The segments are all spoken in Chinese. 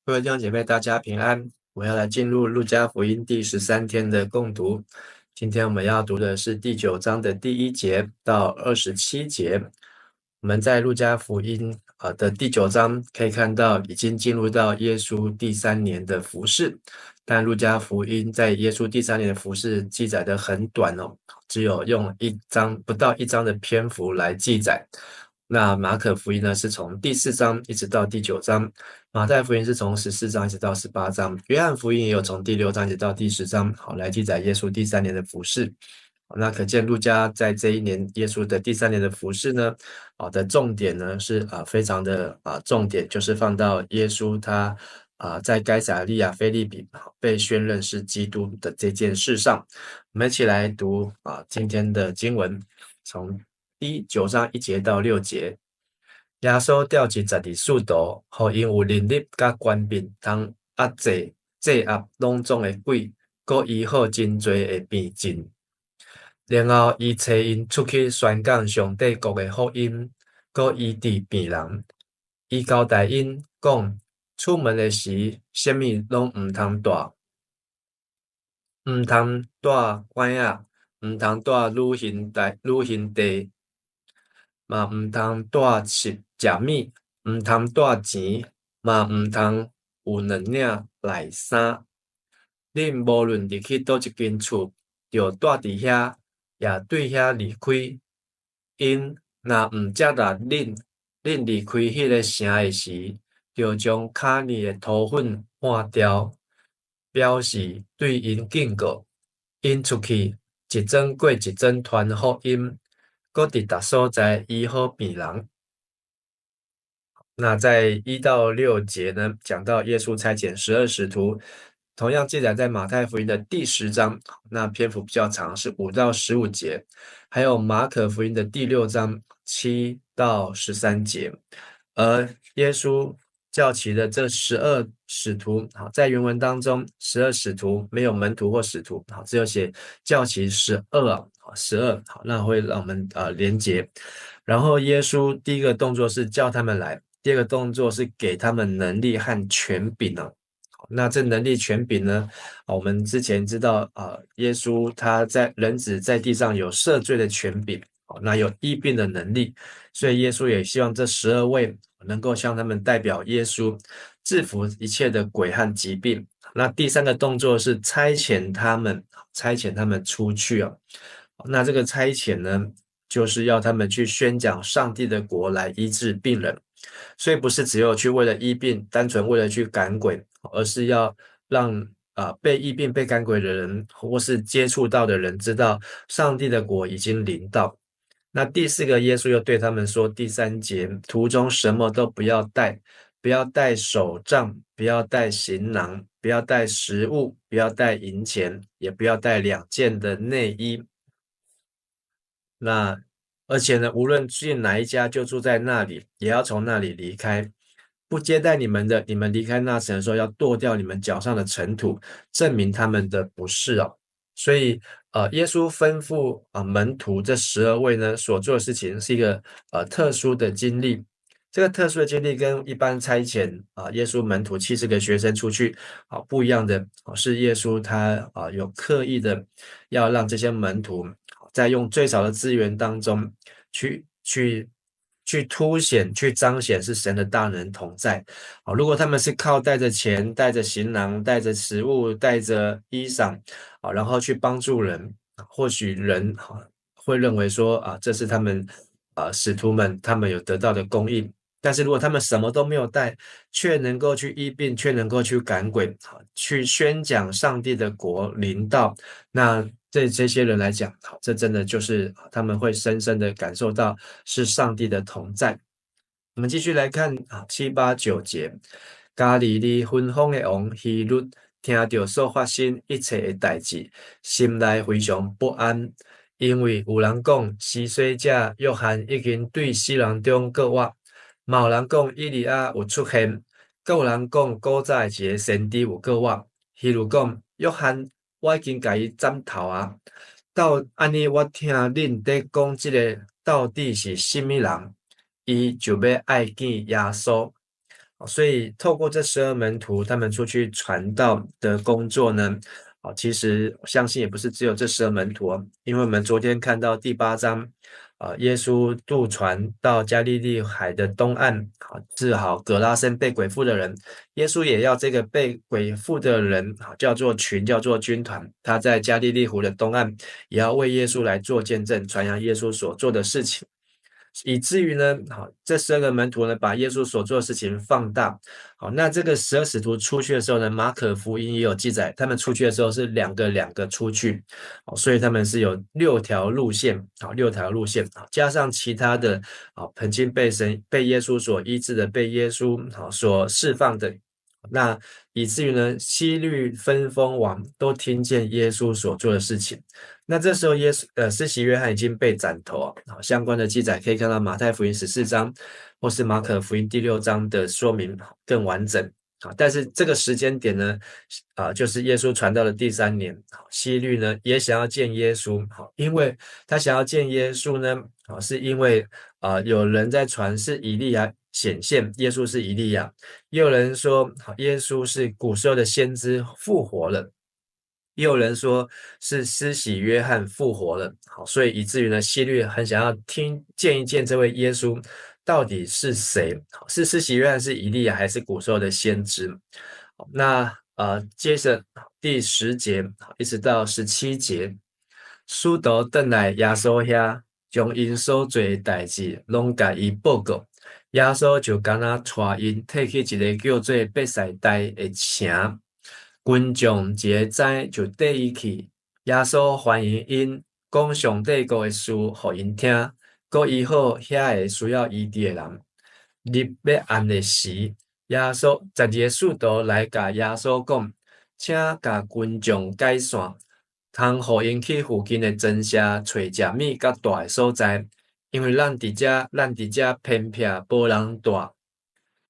各位弟兄姐妹，大家平安。我要来进入路加福音第13天的共读。今天我们要读的是第9章的第1节到27节。我们在路加福音的第9章可以看到，已经进入到耶稣第3年的服事。但路加福音在耶稣第3年的服事记载的很短哦，只有用不到一章的篇幅来记载。那马可福音呢，是从第4章一直到第9章。马太福音是从14章一直到18章，约翰福音也有从第6章一直到第10章，来记载耶稣第3年的服事。那可见路加在这一年耶稣的第3年的服事呢，的重点呢是非常的重点，就是放到耶稣他在该撒利亚腓立比被宣认是基督的这件事上。我们一起来读今天的经文，从第9章1节到6节。耶稣调集12使徒，互因有能力甲权柄，通压制压拢总的鬼，佮医好真多的病症。然后伊找因出去宣讲上帝国的福音，佮医治病人。伊交代因讲，出门的时，什么拢毋通带，毋通带拐仔，毋通带旅行袋，嘛毋通带食物，毋通带钱，嘛毋通有两领内衫。恁无论入去倒一间厝，就住伫遐，也对遐离开。因若毋接纳恁离开迄个城的时，就将脚泥的土粉换掉，表示对因警告。因出去一整过一整传福音，搁伫逐所在医好病人。那在1到6节呢，讲到耶稣差遣12使徒，同样记载在马太福音的第10章，那篇幅比较长，是5到15节，还有马可福音的第6章7到13节。而耶稣叫起的这12使徒，在原文当中，12使徒没有门徒或使徒，只有写叫起12，那会让我们连结。然后耶稣第一个动作是叫他们来，第二个动作是给他们能力和权柄。那这能力权柄呢，我们之前知道耶稣他在人子在地上有赦罪的权柄，那有医病的能力，所以耶稣也希望这12位能够向他们代表耶稣制服一切的鬼和疾病。那第三个动作是差遣他们出去。那这个差遣呢，就是要他们去宣讲上帝的国来医治病人。所以不是只有去为了医病，单纯为了去赶鬼，而是要让被疫病被赶鬼的人，或是接触到的人知道上帝的国已经临到。那第4个，耶稣又对他们说，第3节，途中什么都不要带，不要带手杖，不要带行囊，不要带食物，不要带银钱，也不要带2件的内衣。那而且呢，无论进哪一家，就住在那里，也要从那里离开。不接待你们的，你们离开那城的时候，要跺掉你们脚上的尘土，证明他们的不是。所以耶稣吩咐门徒这12位呢，所做的事情是一个特殊的经历。这个特殊的经历跟一般差遣耶稣门徒70个学生出去不一样的，是耶稣他有刻意的要让这些门徒在用最少的资源当中去凸显、去彰显是神的大能同在。如果他们是靠带着钱、带着行囊、带着食物、带着衣裳然后去帮助人，或许人会认为说这是他们使徒们他们有得到的供应。但是如果他们什么都没有带，却能够去医病，却能够去赶鬼，去宣讲上帝的国临到，那对这些人来讲，这真的就是他们会深深的感受到是上帝的同在。我们继续来看7、8、9节。加利利分封的王希律听到所发生一切的代志，心内非常不安，因为有人讲施洗者约翰已经对死人中搁活，嘛有人讲以利亚有出现，搁有人讲古早的一个先知有搁活。希律讲约翰我已经甲伊斩头到安尼我听恁在讲这个到底是什么人，伊就要爱见耶稣。所以透过这12门徒他们出去传道的工作呢，其实相信也不是只有这12门徒因为我们昨天看到第8章，耶稣渡船到加利利海的东岸，治好葛拉森被鬼附的人，耶稣也要这个被鬼附的人，叫做群，叫做军团，他在加利利湖的东岸，也要为耶稣来做见证，传扬耶稣所做的事情。以至于呢，这12个门徒呢，把耶稣所做的事情放大。那这个12使徒出去的时候呢，马可福音也有记载，他们出去的时候是两个出去，所以他们是有6条路线，6条路线，加上其他的，曾经被耶稣所医治的，被耶稣所释放的。那以至于呢，希律分封王都听见耶稣所做的事情。那这时候施洗约翰已经被斩头相关的记载可以看到马太福音14章或是马可福音第6章的说明更完整但是这个时间点呢，就是耶稣传道的第3年，希律呢也想要见耶稣，因为他想要见耶稣呢，是因为有人在传是以利亚显现，耶稣是以利亚，也有人说耶稣是古时候的先知复活了。也有人说是施洗约翰复活了，所以以至于呢，希律很想要见一见这位耶稣到底是谁，是施洗约翰，是以利亚，还是古时候的先知？那接着第10节一直到17节，使徒回来耶稣遐，将因所做的代志拢甲伊报告，耶稣就敢若带因退去一个叫做伯赛大的城。群众一个知就缀伊去，耶稣欢迎因，讲上帝国的事，互因听，佮医好遐个需要医治的人。入要暗的时，耶稣12个使徒来甲耶稣讲，请甲群众解散，通互因去附近的庄舍找食物较大的所在，因为咱伫遮偏僻，无人住。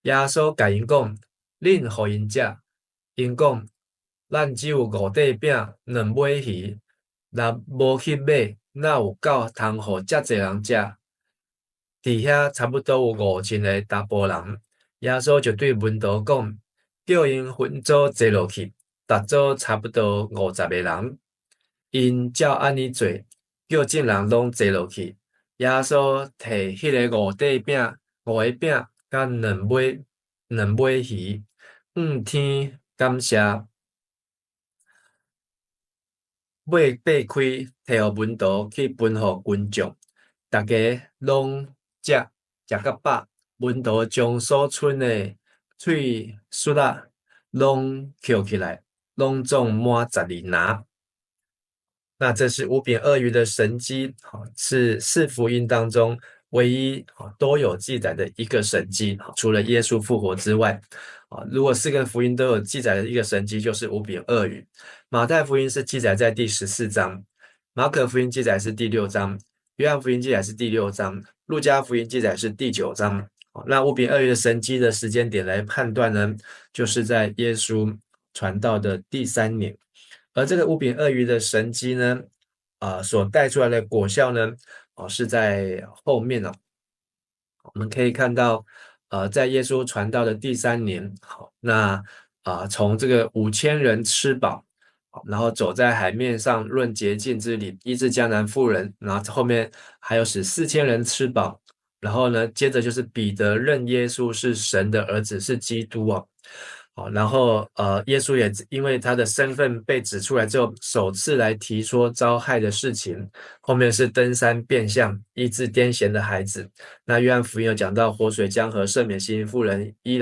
耶稣甲因讲，恁互因食。因讲。咱只有5块饼、2尾鱼，若无去买，哪有够通互遮济人食？伫遐差不多有5000个查甫人，耶稣就对门徒讲，叫因分组坐落去，逐组差不多50个人。因照安尼做，叫众人拢坐落去。耶稣摕迄个5块饼、5个饼甲2尾鱼，天感谢。尾掰开，摕互门徒去分互群众，大家拢食到饱。门徒将所剩的喙屑仔拢捡起来，拢总满12拿。那这是五饼二鱼的神迹，是4福音当中唯一都有记载的一个神迹，除了耶稣复活之外，如果4个福音都有记载的一个神迹，就是五饼二鱼。马太福音是记载在第14章，马可福音记载是第6章，约翰福音记载是第6章，路加福音记载是第9章。那五饼二鱼的神迹的时间点来判断呢，就是在耶稣传道的第3年。而这个五饼二鱼的神迹呢，所带出来的果效呢，是在后面我们可以看到，在耶稣传道的第3年，那从这个5000人吃饱，然后走在海面上论洁净之礼，医治迦南妇人，然后后面还有使4000人吃饱，然后呢，接着就是彼得认耶稣是神的儿子，是基督然后耶稣也因为他的身份被指出来之后，首次来提说遭害的事情。后面是登山变相，医治癫痫的孩子。那约翰福音有讲到活水江河赦免新妇人，医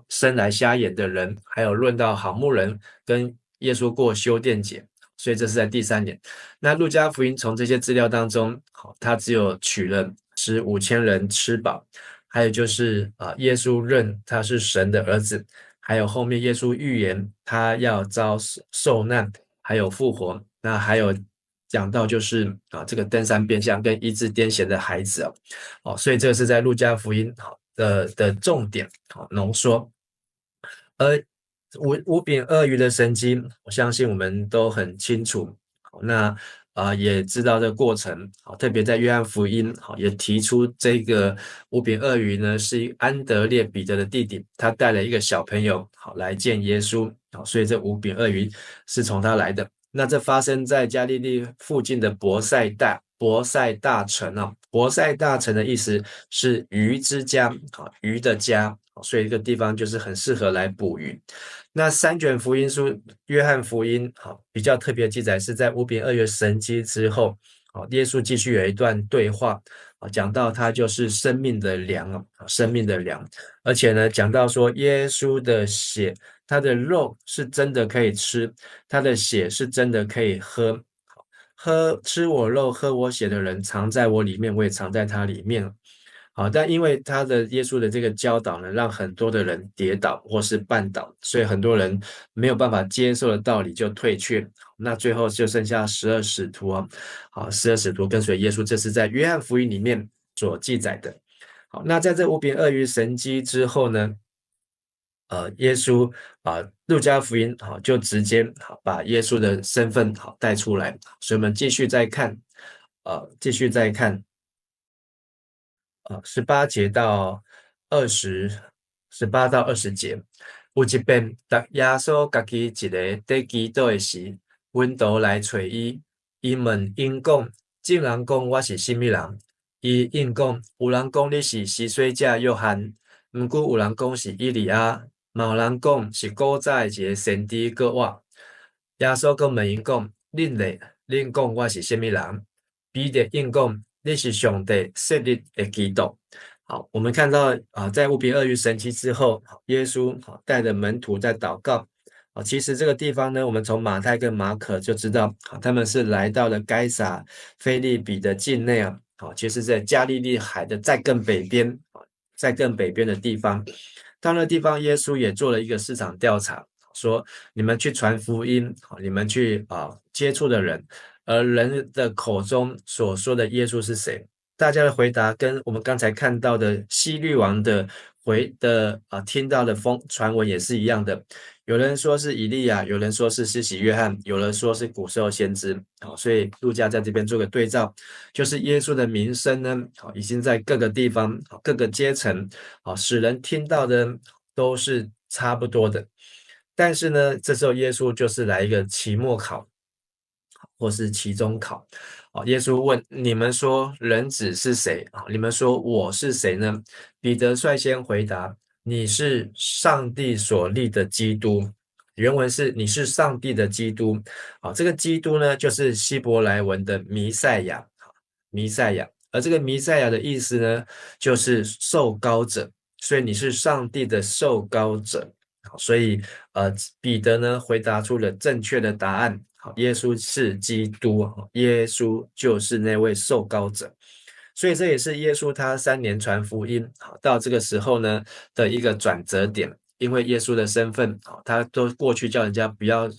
生来瞎眼的人，还有论到好牧人跟耶稣过修殿节。所以这是在第3年。那路加福音从这些资料当中，他只有取了使5000人吃饱。还有就是耶稣认他是神的儿子，还有后面耶稣预言他要遭受难，还有复活。那还有讲到就是这个登山变相跟医治癫痫的孩子所以这个是在路加福音的重点浓缩。而五饼二鱼的神迹，我相信我们都很清楚。那也知道这个过程，特别在约翰福音，也提出这个五饼二鱼呢是安德烈彼得的弟弟，他带了一个小朋友，来见耶稣，所以这五饼二鱼是从他来的。那这发生在加利利附近的伯赛大城啊，伯赛大城的意思是鱼之家，鱼的家，所以这个地方就是很适合来捕鱼。那三卷福音书，约翰福音比较特别记载是在五饼二鱼神迹之后，耶稣继续有一段对话，讲到他就是生命的粮啊，生命的粮，而且呢讲到说耶稣的血，他的肉是真的可以吃，他的血是真的可以喝，吃我肉喝我血的人藏在我里面，我也藏在他里面。好，但因为耶稣的这个教导呢，让很多的人跌倒或是绊倒，所以很多人没有办法接受的道理就退却。那最后就剩下12使徒啊，好，12使徒跟随耶稣，这是在约翰福音里面所记载的。好，那在这五饼二鱼神迹之后呢，耶稣路加福音就直接把耶稣的身份带出来，所以我们继续再看。18节到20，18到20节，有一遍，耶稣家己一个在祈祷的时，门徒来找伊，伊问因讲，众人讲我是什么人？伊应讲，有人讲你是施洗者约翰，毋过有人讲是以利亚，嘛有人讲是古早的一个先知搁我。耶稣搁问因讲，恁咧，恁讲我是什么人？彼得应讲，你是上帝设立的基督。好，我们看到在五饼二鱼神奇之后，耶稣带着门徒在祷告。其实这个地方呢，我们从马太跟马可就知道，他们是来到了该撒腓利比的境内啊。其实在加利利海的再更北边，在更北边的地方。到那地方，耶稣也做了一个市场调查，说你们去传福音，你们去接触的人，而人的口中所说的耶稣是谁？大家的回答跟我们刚才看到的希律王的听到的传闻也是一样的。有人说是以利亚，有人说是施洗约翰，有人说是古时候先知。所以路加在这边做个对照，就是耶稣的名声呢，已经在各个地方、各个阶层，使人听到的都是差不多的。但是呢，这时候耶稣就是来一个期末考，或是期中考。耶稣问你们说人子是谁？你们说我是谁呢？彼得率先回答：你是上帝所立的基督。原文是你是上帝的基督。这个基督呢，就是希伯来文的弥赛亚。弥赛亚，而这个弥赛亚的意思呢，就是受膏者。所以你是上帝的受膏者。所以彼得呢回答出了正确的答案。耶稣是基督，耶稣就是那位受膏者。所以这也是耶稣他3年传福音到这个时候呢的一个转折点。因为耶稣的身份，他都过去叫人家不要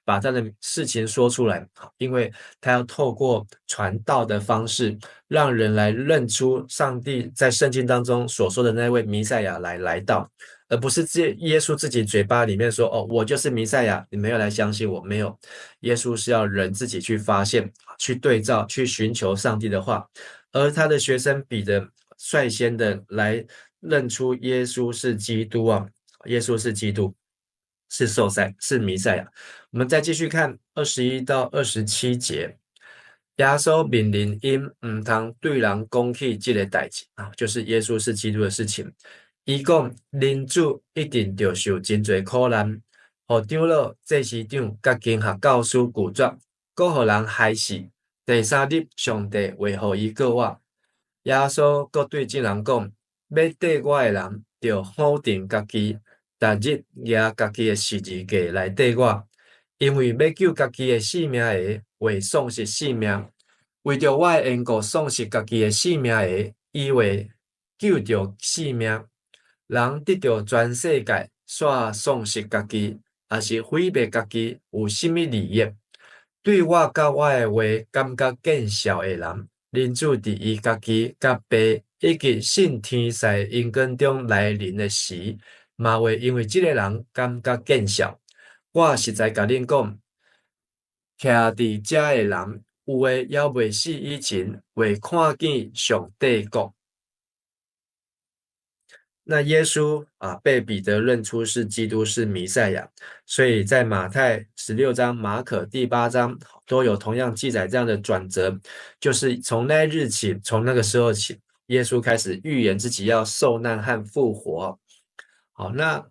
把他的事情说出来，因为他要透过传道的方式，让人来认出上帝在圣经当中所说的那位弥赛亚来到，而不是耶稣自己嘴巴里面说，我就是弥赛亚，你们要来相信我。没有，耶稣是要人自己去发现，去对照，去寻求上帝的话。而他的学生彼得率先的来认出耶稣是基督啊，耶稣是基督，是弥赛亚。我们再继续看21到27节，耶稣命令因唔通对人讲起这个代志就是耶稣是基督的事情。伊讲人主一定要受真多苦难，互长老、祭司长、甲经学教师拒绝，搁互人害死。第3日，上帝为何伊告我？耶稣搁对众人讲：要缀我的人，就否定家己，逐日拿家己的十字架来缀我，因为要救家己的性命的，为丧失性命；为着我的缘故丧失家己的性命的，以为救着性命。人得到全世界，煞丧失家己，也是毁灭家己，有甚物利益？对我甲我的话感觉见笑的人，人主伫伊家己甲爸以及信天使因根中来临的时，嘛会因为这个人感觉见笑。我实在甲恁讲，徛伫遮的人有的还未死以前，未看见上帝国。那耶稣被彼得认出是基督，是弥赛亚，所以在马太16章、马可第8章都有同样记载这样的转折，就是从那日起，从那个时候起，耶稣开始预言自己要受难和复活。好，那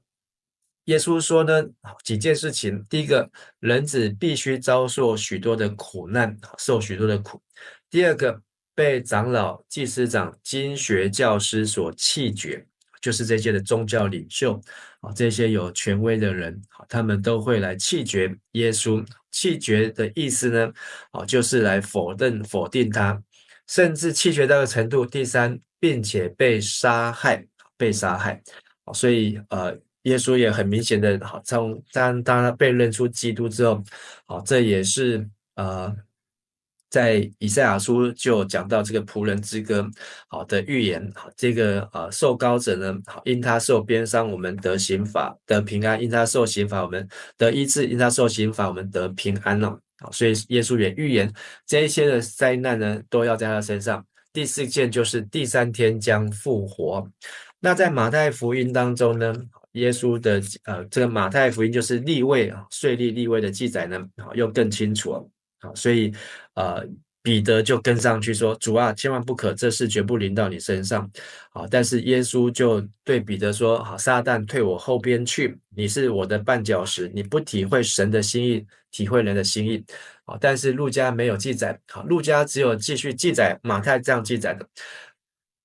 耶稣说呢，几件事情，第一个，人子必须遭受许多的苦难，受许多的苦；第二个，被长老、祭司长、经学教师所弃绝。就是这些的宗教领袖这些有权威的人他们都会来弃绝耶稣。弃绝的意思呢就是来否定他，甚至弃绝到的程度。第三，并且被杀害。所以耶稣也很明显的当他被认出基督之后这也是在以赛亚书就讲到这个仆人之歌的预言。这个受膏者呢因他受鞭伤我们得刑罚得平安，因他受刑罚我们得医治，因他受刑罚我们得平安所以耶稣也预言这一些的灾难呢都要在他身上。第四件就是第3天将复活。那在马太福音当中呢，耶稣的这个马太福音就是利未税吏利未的记载呢又更清楚所以彼得就跟上去说，主啊，千万不可，这事绝不临到你身上但是耶稣就对彼得说，撒旦退我后边去，你是我的绊脚石，你不体会神的心意，体会人的心意但是路加没有记载路加只有继续记载马太这样记载的，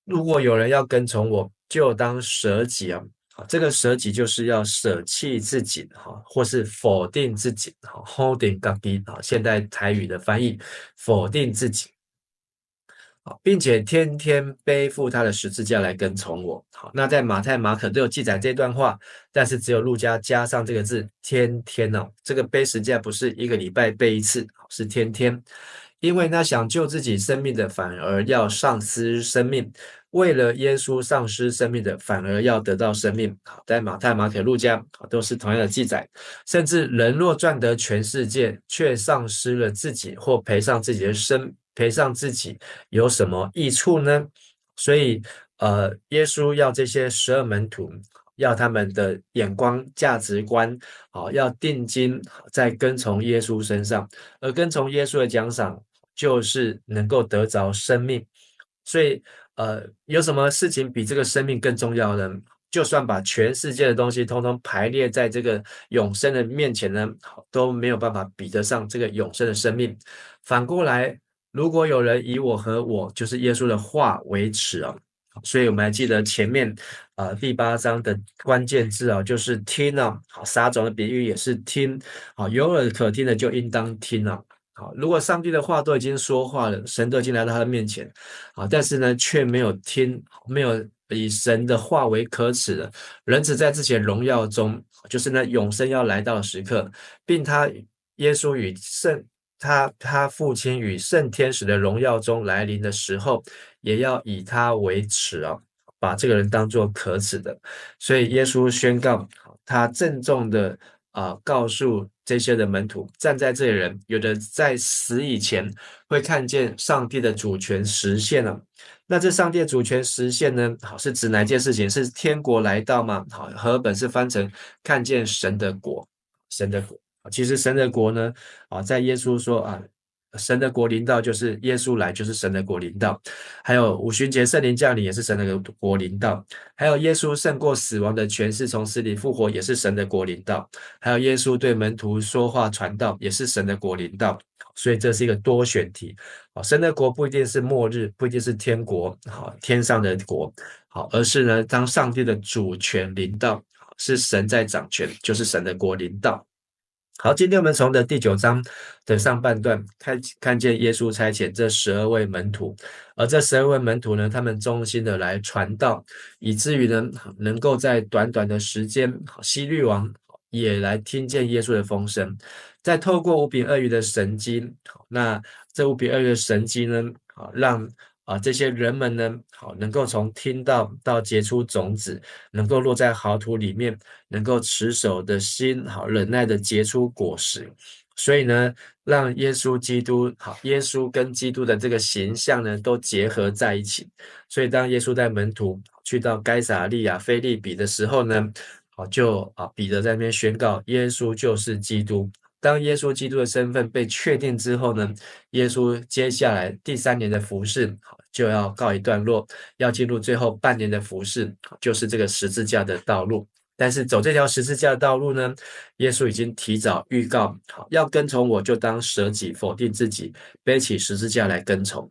如果有人要跟从我，就当舍己这个舍己就是要舍弃自己或是否定自己holding 自己现代台语的翻译，否定自己并且天天背负他的十字架来跟从我。那在马太、马可都有记载这段话，但是只有路加加上这个字天天这个背十字架不是1个礼拜背一次，是天天。因为那想救自己生命的反而要丧失生命，为了耶稣丧失生命的反而要得到生命。在马太、马可、路加都是同样的记载。甚至人若赚得全世界，却丧失了自己，或赔上自己的赔上自己，有什么益处呢？所以耶稣要这些12门徒要他们的眼光价值观要定睛在跟从耶稣身上，而跟从耶稣的奖赏就是能够得着生命。所以有什么事情比这个生命更重要呢？就算把全世界的东西通通排列在这个永生的面前呢，都没有办法比得上这个永生的生命。反过来，如果有人以我和我就是耶稣的话为耻所以我们还记得前面第8章的关键字就是听撒种的比喻也是听有耳可听的就应当听如果上帝的话都已经说话了，神都已经来到他的面前但是呢却没有听，没有以神的话为可耻的，人子在自己的荣耀中，就是那永生要来到的时刻，并耶稣与他父亲与圣天使的荣耀中来临的时候，也要以他为耻把这个人当作可耻的。所以耶稣宣告，他郑重的告诉这些的门徒，站在这里的人，有的在死以前会看见上帝的主权实现了。那这上帝的主权实现呢？是指哪件事情？是天国来到吗？和本是翻成看见神的国，神的国。其实神的国呢，在耶稣说神的国临到就是耶稣来，就是神的国临到。还有五旬节圣灵降临也是神的国临到。还有耶稣胜过死亡的权势从死里复活也是神的国临到。还有耶稣对门徒说话传道也是神的国临到。所以这是一个多选题神的国不一定是末日，不一定是天国天上的国而是呢当上帝的主权临到，是神在掌权，就是神的国临到。好，今天我们从的第9章的上半段看见耶稣差遣这12位门徒，而这12位门徒呢，他们忠心的来传道，以至于呢，能够在短短的时间，希律王也来听见耶稣的风声。再透过5饼2鱼的神迹，那这5饼2鱼的神迹呢，让这些人们呢，能够从听到结出种子，能够落在好土里面，能够持守的心，忍耐的结出果实。所以呢，让耶稣基督，耶稣跟基督的这个形象呢，都结合在一起。所以当耶稣带门徒去到该撒利亚腓立比的时候呢，彼得在那边宣告，耶稣就是基督。当耶稣基督的身份被确定之后呢，耶稣接下来第3年的服事就要告一段落，要进入最后半年的服事，就是这个十字架的道路。但是走这条十字架的道路呢，耶稣已经提早预告，要跟从我就当舍己，否定自己，背起十字架来跟从。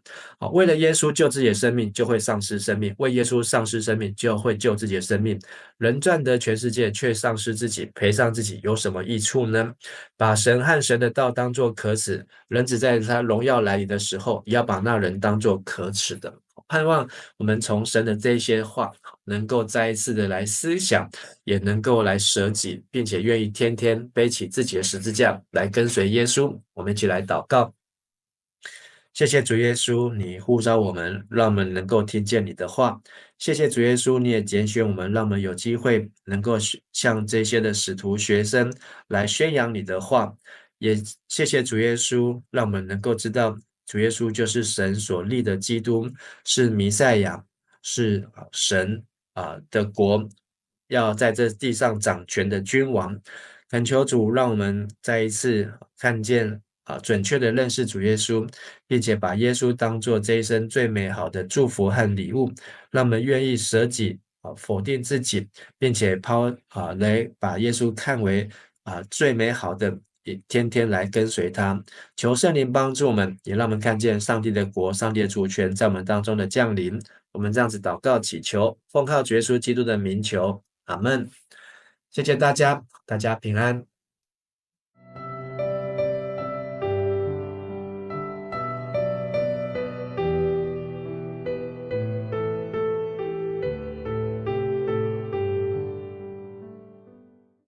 为了耶稣救自己的生命，就会丧失生命；为耶稣丧失生命，就会救自己的生命。人赚得全世界，却丧失自己，赔上自己，有什么益处呢？把神和神的道当作可耻，人只在他荣耀来临的时候，也要把那人当作可耻的。盼望我们从神的这些话，能够再一次的来思想，也能够来舍己，并且愿意天天背起自己的十字架来跟随耶稣。我们一起来祷告。谢谢主耶稣，你呼召我们，让我们能够听见你的话。谢谢主耶稣，你也拣选我们，让我们有机会能够向这些的使徒学生来宣扬你的话。也谢谢主耶稣，让我们能够知道主耶稣就是神所立的基督，是弥赛亚，是神的国，要在这地上掌权的君王。恳求主，让我们再一次看见准确的认识主耶稣，并且把耶稣当作这一生最美好的祝福和礼物，让我们愿意舍己否定自己，并且来把耶稣看为最美好的，也天天来跟随他。求圣灵帮助我们，也让我们看见上帝的国、上帝的主权在我们当中的降临。我们这样子祷告祈求，奉靠主耶稣基督的名求，阿们。谢谢大家，大家平安。